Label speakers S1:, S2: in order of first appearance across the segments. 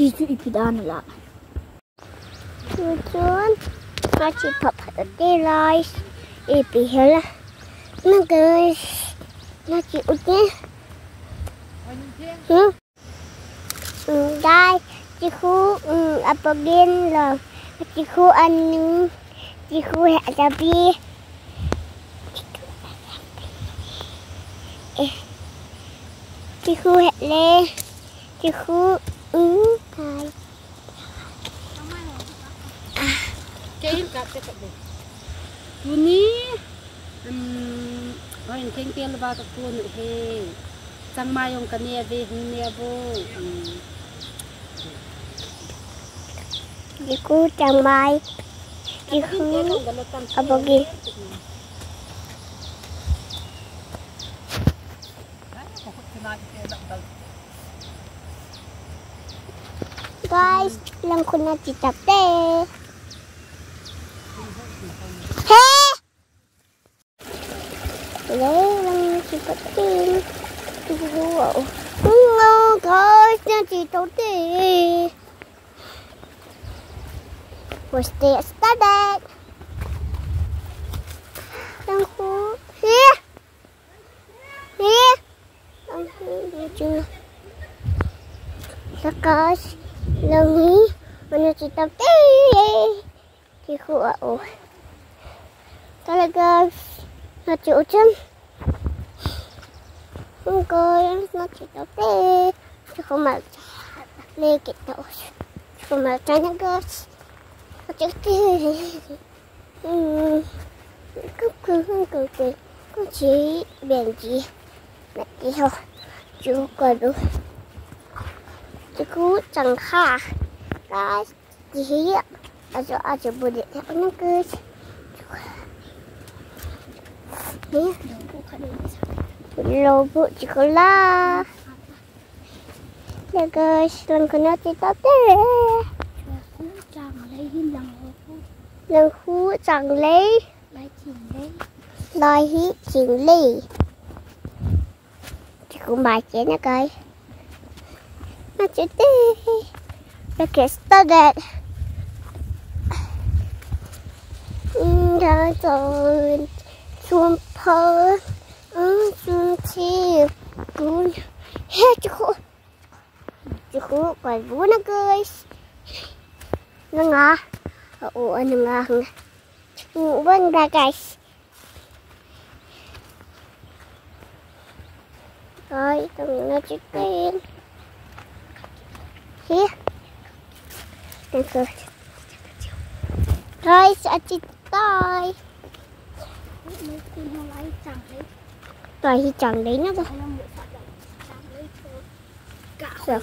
S1: chỉ chú ipidan là
S2: chú nó chỉ phập ở đây rồi ipi hết nó cười nó chỉ út nhé đây chị khu apogin là chị khu ăn chị khu hạ gia bi chị khu hạ lê chị khu cái
S1: cái cặp cái cặp ini orang kengkel lepas tu pun he sang mayong kania ve nia bo
S2: chị khu chẳng mai chị khu apogin guys, lang ko na titape. Hey! Lang titape. Wow. Hello guys, na titape. We're still started. Lang ko. Here. Here. Lang ko. Guys. Lần ní mình chỉ tập thì khổ ổ cái là cái nó chịu chân không coi nó chỉ tập chứ không mà lên cái đầu không mà trái nó cái nó chịu cứ có chỉ biển gì là đi thôi chưa coi được chị cứ chẳng khá cái gì ở chỗ bữa điện thoại nó cứ lô bộ chị có la được rồi lần của nó chỉ tao thế lần khu chẳng lấy lời hí chỉnh ly chị cũng bài chế nữa coi nó chỉ thế let's get started rồi xuống phơi xuống chiều cuốn hết chú quay vũ nó cười nó ngã ủa nó ngã ngủ bên ra guys rồi tụi nó chỉ tên here được rồi rồi sẽ chỉ tay rồi thì chẳng đấy nữa rồi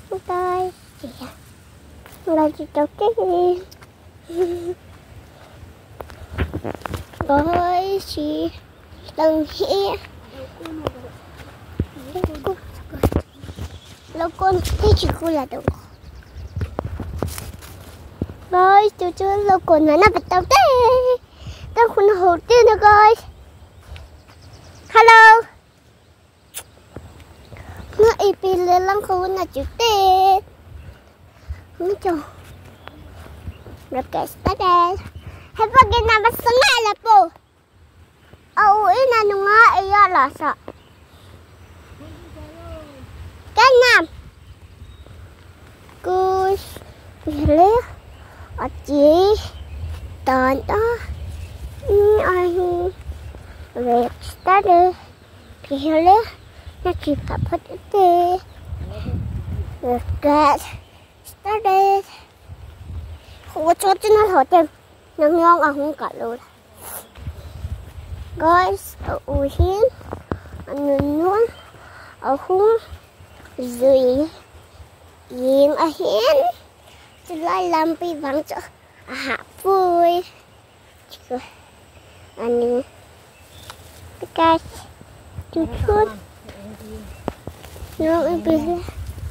S2: rồi tay chị là chị cháu cái gì rồi chị đừng hé lâu con thấy chị cô là đâu rồi chú lâu con nó bị tao té tao không hồ tiên nữa coi hello nó ipi lên lắm không là chú té nó cho nó cái started hay phải cái nào bắt sống lại là bố ôi nó ngã ấy là sợ cái nam cô lấy ở chị tận đó anh về ta đi thì lấy nó chỉ phải hết đi được cái ta đi không có chỗ cho nó thở thêm nó ngon à không cả luôn guys ở ui hiến anh muốn ở khung dưới yên ở hiến tôi lại làm bị vắng cho hạ vui rồi anh cái chú chút nó bị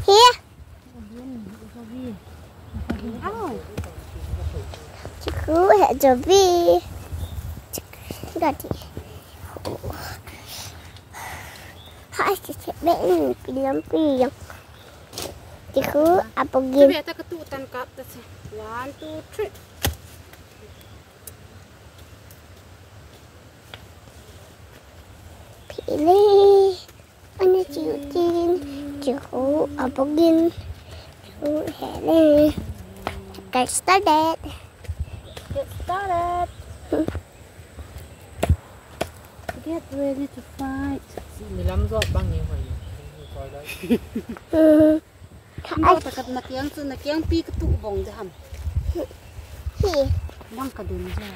S2: here chú cứ hệ cho vi gạt đi I just been pilang. Tiku apa
S1: Thế
S2: game?
S1: bây ta cứ tụ tan cặp ta xem. 1, 2, 3.
S2: Pilih. Ana ciutin. Tiku apa game? Tiku hele. Get started.
S1: Get started. Get ready to fight.
S3: 15 giọt băng nhiều vậy. Coi đấy.
S1: Đâu ta cặp nạc yang pi cái tụ vòng ra hầm.
S2: Hi.
S1: Băng cả đường ra.